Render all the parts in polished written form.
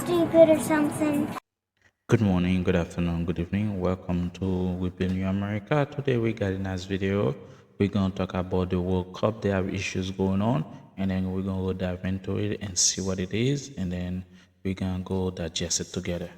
stupid or something. Good morning, good afternoon, good evening. Welcome to We Build New America. Today we got a nice video. We're gonna talk about the World Cup. There are issues going on, and then we're gonna go dive into it and see what it is, and then we're gonna go digest it together.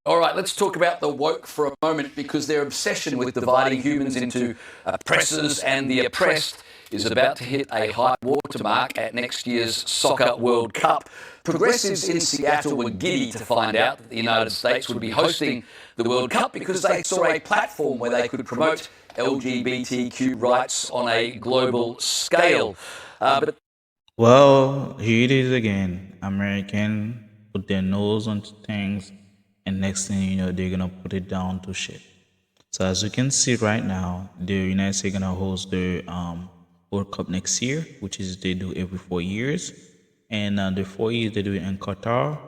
All right, let's talk about the woke for a moment because their obsession with dividing humans into oppressors and the oppressed is about to hit a high watermark at next year's Soccer World Cup. Progressives in Seattle were giddy to find out that the United States would be hosting the World Cup because they saw a platform where they could promote LGBTQ rights on a global scale. Well, here it is again. American put their nose onto things, and next thing you know, they're gonna put it down to shit. So as you can see right now, the United States gonna host the World Cup next year, which is they do every 4 years, and the 4 years they do it in Qatar,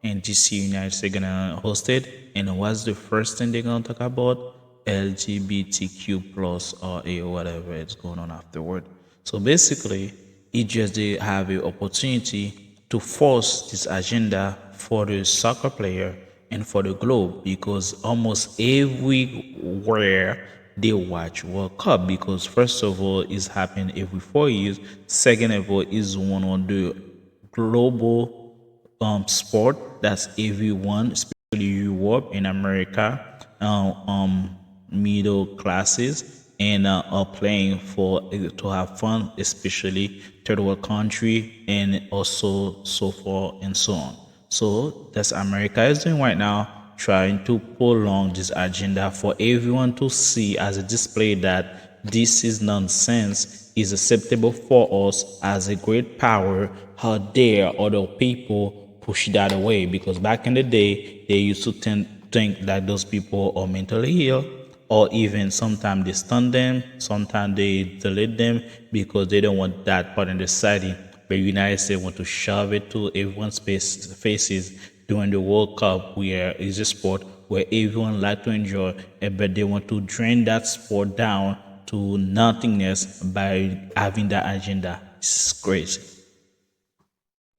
and this year United States gonna host it. And what's the first thing they're gonna talk about? LGBTQ plus or a whatever it's going on afterward. So basically, it just they have an opportunity to force this agenda for the soccer player and for the globe, because almost everywhere they watch World Cup, because first of all it's happening every 4 years. Second of all is one of the global sport that's everyone, especially Europe and America, middle classes, and are playing for to have fun, especially third world country, and also so forth and so on. So that's America is doing right now, trying to prolong this agenda for everyone to see as a display that this is nonsense, is acceptable for us as a great power. How dare other people push that away? Because back in the day, they used to think that those people are mentally ill, or even sometimes they stun them, sometimes they delete them because they don't want that part in the society. But United States want to shove it to everyone's faces during the World Cup, where it's a sport where everyone like to enjoy, but they want to drain that sport down to nothingness by having that agenda. It's crazy.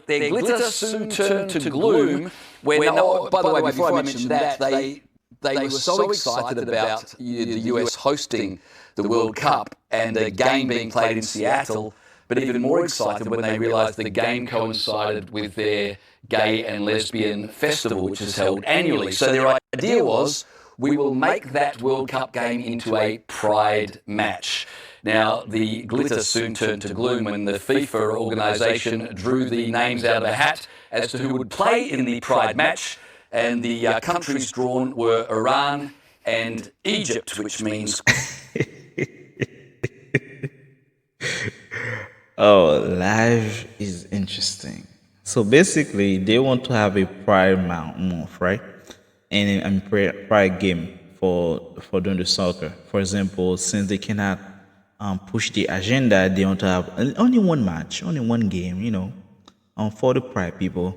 Their glitter soon turned to gloom when, by the way, before I mention that, they were so excited about the US hosting the World Cup and a game being played in Seattle, but even more excited when they realised the game coincided with their gay and lesbian festival, which is held annually. So their idea was, we will make that World Cup game into a pride match. Now, the glitter soon turned to gloom when the FIFA organisation drew the names out of a hat as to who would play in the pride match, and the countries drawn were Iran and Egypt, which means... Oh, life is interesting. So basically, they want to have a pride month, right? And pride game for doing the soccer. For example, since they cannot push the agenda, they want to have only one match, only one game, for the pride people.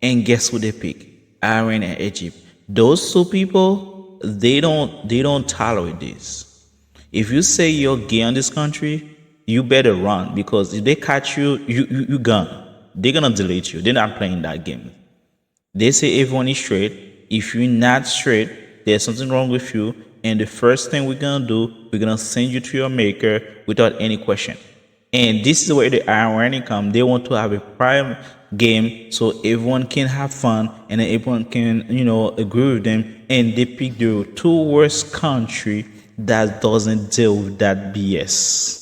And guess who they pick? Iran and Egypt. Those two people, they don't tolerate this. If you say you're gay in this country, you better run, because if they catch you, you gone. They're gonna delete you. They're not playing that game. They say everyone is straight. If you're not straight, there's something wrong with you. And the first thing we're gonna do, we're gonna send you to your maker without any question. And this is where the irony comes. They want to have a prime game so everyone can have fun and everyone can, agree with them. And they pick the two worst country that doesn't deal with that BS.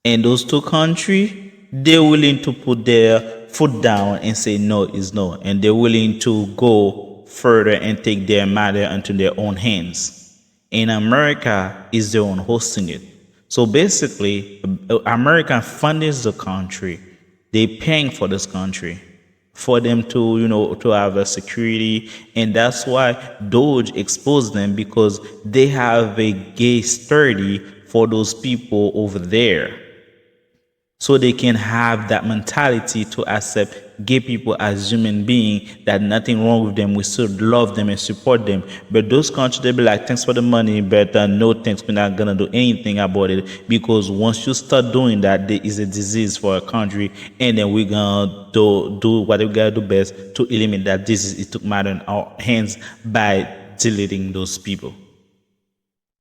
And those two countries, they're willing to put their foot down and say no is no, and they're willing to go further and take their matter into their own hands. And America is the one hosting it. So basically, America funds the country. They're paying for this country for them to have a security, and that's why Doge exposed them, because they have a gay study for those people over there. so they can have that mentality to accept gay people as human being, that nothing wrong with them, we still love them and support them. But those countries, they be like, thanks for the money, but no thanks, we're not gonna do anything about it, because once you start doing that, there is a disease for a country, and then we're gonna do what we gotta do best to eliminate that disease. It took matter in our hands by deleting those people.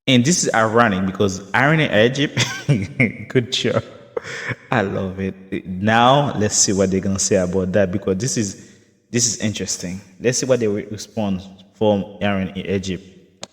And this is ironic because Iran and Egypt, good job. I love it. Now let's see what they're gonna say about that, because this is interesting. Let's see what they will respond from Iran and Egypt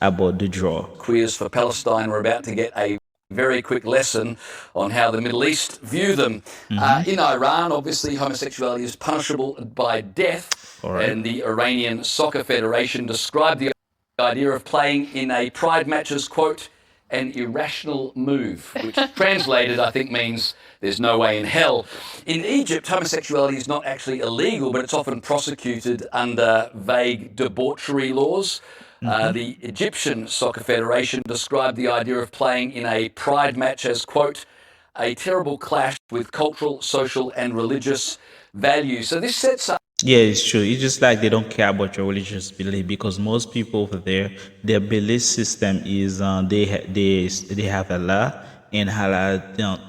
about the draw. Queers for Palestine were about to get a very quick lesson on how the Middle East view them. In Iran, obviously, homosexuality is punishable by death, All right. and the Iranian Soccer Federation described the idea of playing in a pride match as, quote, an irrational move, which translated, I think, means there's no way in hell. In Egypt, homosexuality is not actually illegal, but it's often prosecuted under vague debauchery laws. The Egyptian Soccer Federation described the idea of playing in a pride match as, quote, a terrible clash with cultural, social, and religious values. So this sets up. Yeah, it's true. It's just like they don't care about your religious belief, because most people over there, their belief system is they have Allah, and Allah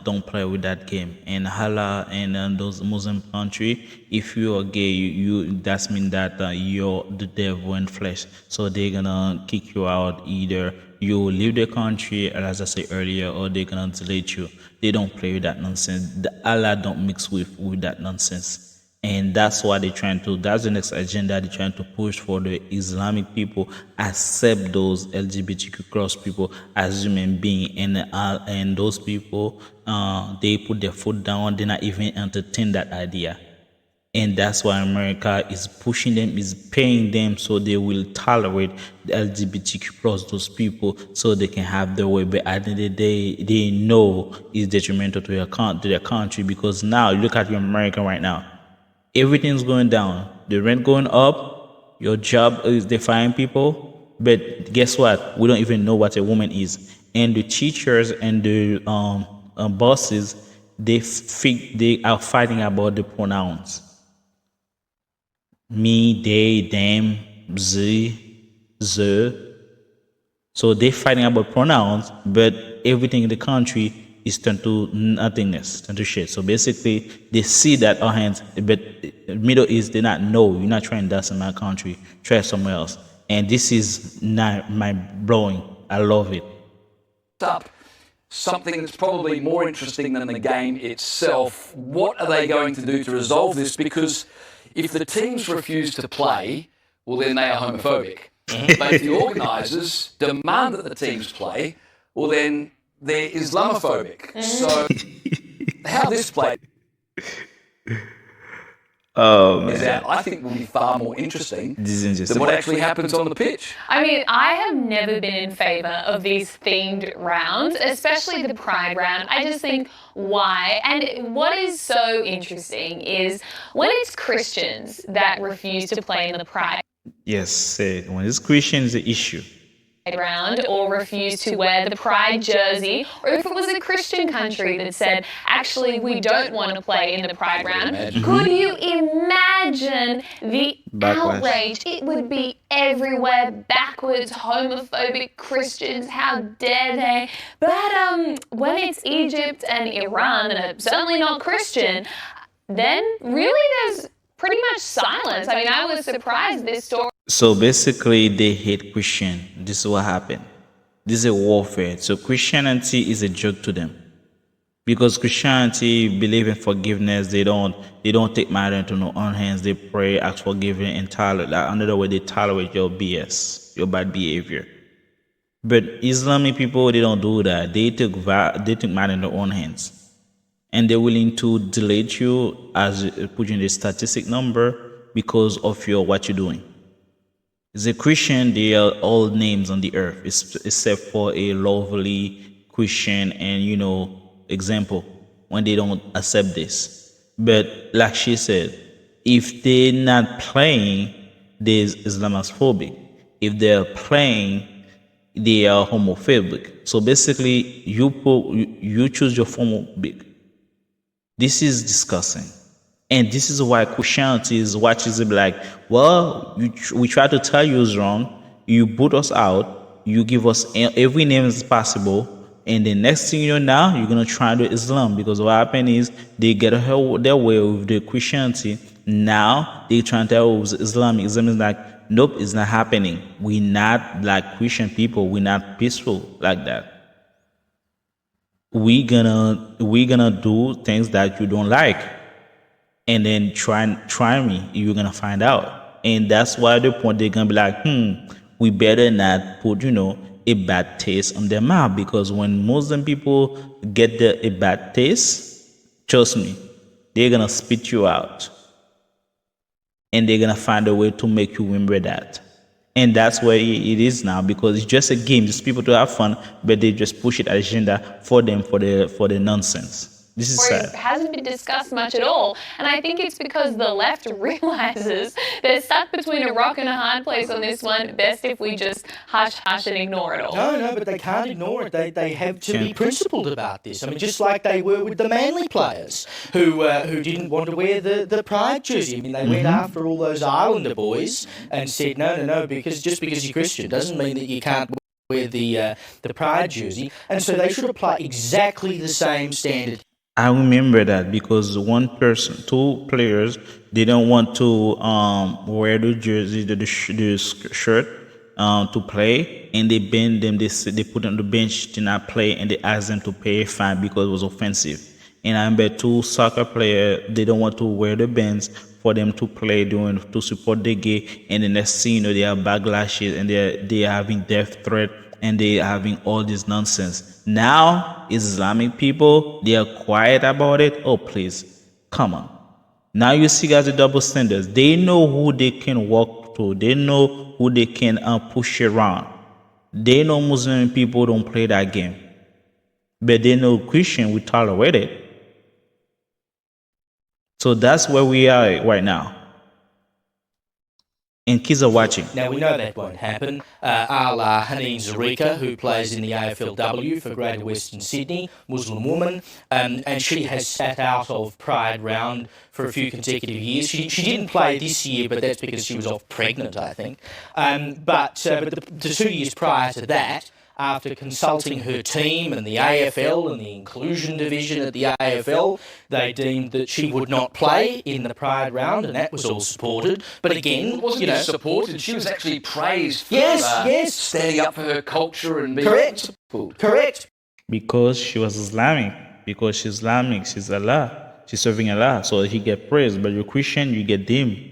don't play with that game. And Allah and those Muslim country, if you are gay, you that's mean that you're the devil in flesh. So they're gonna kick you out. Either you leave the country, as I said earlier, or they're gonna delete you. They don't play with that nonsense. Allah don't mix with that nonsense. And that's what they're trying to, that's the next agenda they're trying to push for the Islamic people, accept those LGBTQ plus people as human being, and those people, they put their foot down, they not even entertain that idea. And that's why America is pushing them, is paying them, so they will tolerate the LGBTQ plus those people, so they can have their way. But at the end of the day, they know it's detrimental to their country, because now look at America right now. Everything's going down. The rent going up. Your job is defying people. But guess what? We don't even know what a woman is. And the teachers and the bosses, they are fighting about the pronouns. Me, they, them, ze. So they're fighting about pronouns, but everything in the country is turned to nothingness, turned to shit. So basically, they see that our hands, but Middle East, they not know. You're not trying that in my country. Try somewhere else. And this is not mind blowing. I love it. Up something that's probably more interesting than the game itself. What are they going to do to resolve this? Because if the teams refuse to play, well, then they are homophobic. But if the organisers demand that the teams play, well, then they're Islamophobic. So how this plays is out, I think, will be far more interesting than what actually happens on the pitch. I mean, I have never been in favour of these themed rounds, especially the Pride round. I just think, why? And what is so interesting is when it's Christians that refuse to play in the Pride Yes, when it's Christians, the issue. round or refuse to wear the Pride jersey, or if it was a Christian country that said, actually, we don't want to play in the Pride round, could you imagine the outrage? It would be everywhere, backwards, homophobic Christians, how dare they? But when it's Egypt and Iran, and certainly not Christian, then really there's pretty much silence. I mean, I was surprised this story. So basically, they hate Christian. This is what happened. This is a warfare. So Christianity is a joke to them, because Christianity believe in forgiveness. They don't take matter into their own hands. They pray, ask forgiveness, and tolerate. Another way, they tolerate your BS, your bad behavior. But Islamic people, they don't do that. They take matter in their own hands, and they're willing to delete you, as put you in the statistic number, because of what you're doing. As a Christian, they are all names on the earth, except for a lovely Christian and, example, when they don't accept this. But like she said, if they're not playing, there's Islamophobic. If they're playing, they are homophobic. So basically, you choose your homophobic. This is disgusting. And this is why Christianity is watches it like, well, we try to tell you is wrong. You put us out. You give us every name is possible. And the next thing you know now, you're going to try to Islam. Because what happened is they get their way with the Christianity. Now they try to tell us Islam. Islam is like, nope, it's not happening. We're not like Christian people. We're not peaceful like that. We're gonna do things that you don't like, and then try me. You're gonna find out, and that's why the point they're gonna be like, we better not put a bad taste on their mouth, because when Muslim people get a bad taste, trust me, they're gonna spit you out, and they're gonna find a way to make you remember that. And that's where it is now, because it's just a game, just people to have fun, but they just push it agenda for them for the nonsense. This is Or it sad. hasn't been discussed much at all. And I think it's because the left realizes they're stuck between a rock and a hard place on this one. Best if we just hush and ignore it all. No, but they can't ignore it. They have to be principled about this. I mean, just like they were with the Manly players who didn't want to wear the Pride jersey. I mean, they went after all those Islander boys and said, no, because just because you're Christian doesn't mean that you can't wear the Pride jersey. And so they should apply exactly the same standard. I remember that because two players, they don't want to wear the jersey, the shirt to play, and they banned them. They put them on the bench to not play, and they asked them to pay a fine because it was offensive. And I remember two soccer players, they don't want to wear the bands for them to play to support the gay, and the next thing you know, they have backlashes and they are having death threat, and they are having all this nonsense. Now Islamic people, they are quiet about it. Oh please, come on. Now you see guys the double standards. They know who they can walk to. They know who they can push around. They know Muslim people don't play that game, but they know Christian will tolerate it. So that's where we are right now. And kids are watching. Now, we know that won't happen. A la Haneen Zarika, who plays in the AFLW for Greater Western Sydney, Muslim woman, and she has sat out of Pride Round for a few consecutive years. She didn't play this year, but that's because she was off pregnant, I think. But the 2 years prior to that, after consulting her team and the AFL and the inclusion division at the AFL, they deemed that she would not play in the Pride Round, and that was all supported. But again, wasn't just supported, she was actually praised for standing up for her culture and being Correct. Because she was Islamic. Because she's Islamic, she's Allah. She's serving Allah. So he get praised. But you're Christian, you get dim.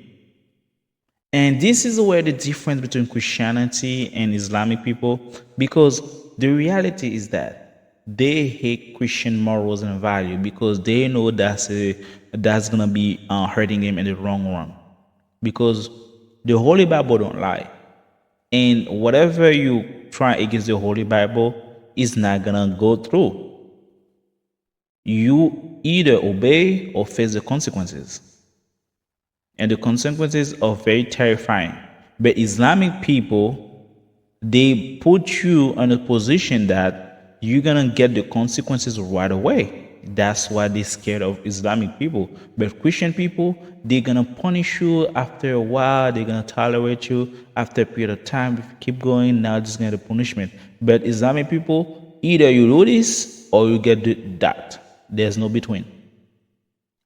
And this is where the difference between Christianity and Islamic people, because the reality is that they hate Christian morals and value because they know that's gonna be hurting them in the wrong run. Because the Holy Bible don't lie, and whatever you try against the Holy Bible is not gonna go through. You either obey or face the consequences. And the consequences are very terrifying. But Islamic people, they put you in a position that you're gonna get the consequences right away. That's why they're scared of Islamic people. But Christian people, they're gonna punish you after a while. They're gonna tolerate you after a period of time. If you keep going, now just get a punishment. But Islamic people, either you do this or you get that. There's no between.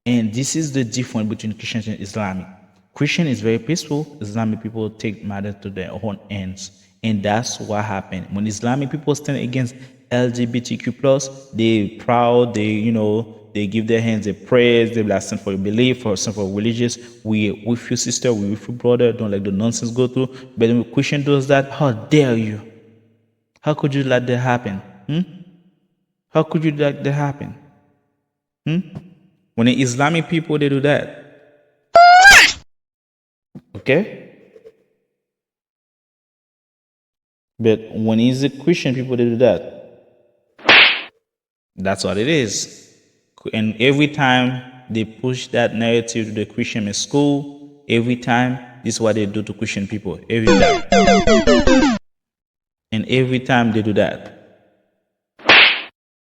And this is the difference between Christian and Islamic. Christian is very peaceful. Islamic people take matters to their own ends. And that's what happened. When Islamic people stand against LGBTQ+, they proud, they give their hands, they praise, they stand for your belief, stand for religious. We with you, sister, we with you, brother. Don't let the nonsense go through. But when Christian does that, how dare you? How could you let that happen? How could you let that happen? When the Islamic people, they do that. Okay? But when it's the Christian people, they do that. That's what it is. And every time they push that narrative to the Christian in school, every time, this is what they do to Christian people. Every time. And every time they do that.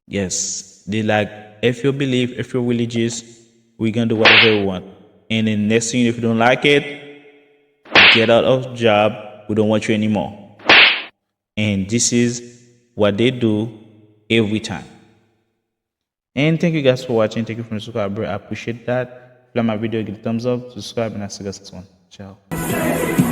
Yes, they like if you believe, if you're religious, we're gonna do whatever we want. And then next thing, if you don't like it, get out of job. We don't want you anymore. And this is what they do every time. And thank you guys for watching. Thank you for the subscribe. I appreciate that. If you like my video, give it a thumbs up, subscribe, and I'll see you guys next one. Ciao.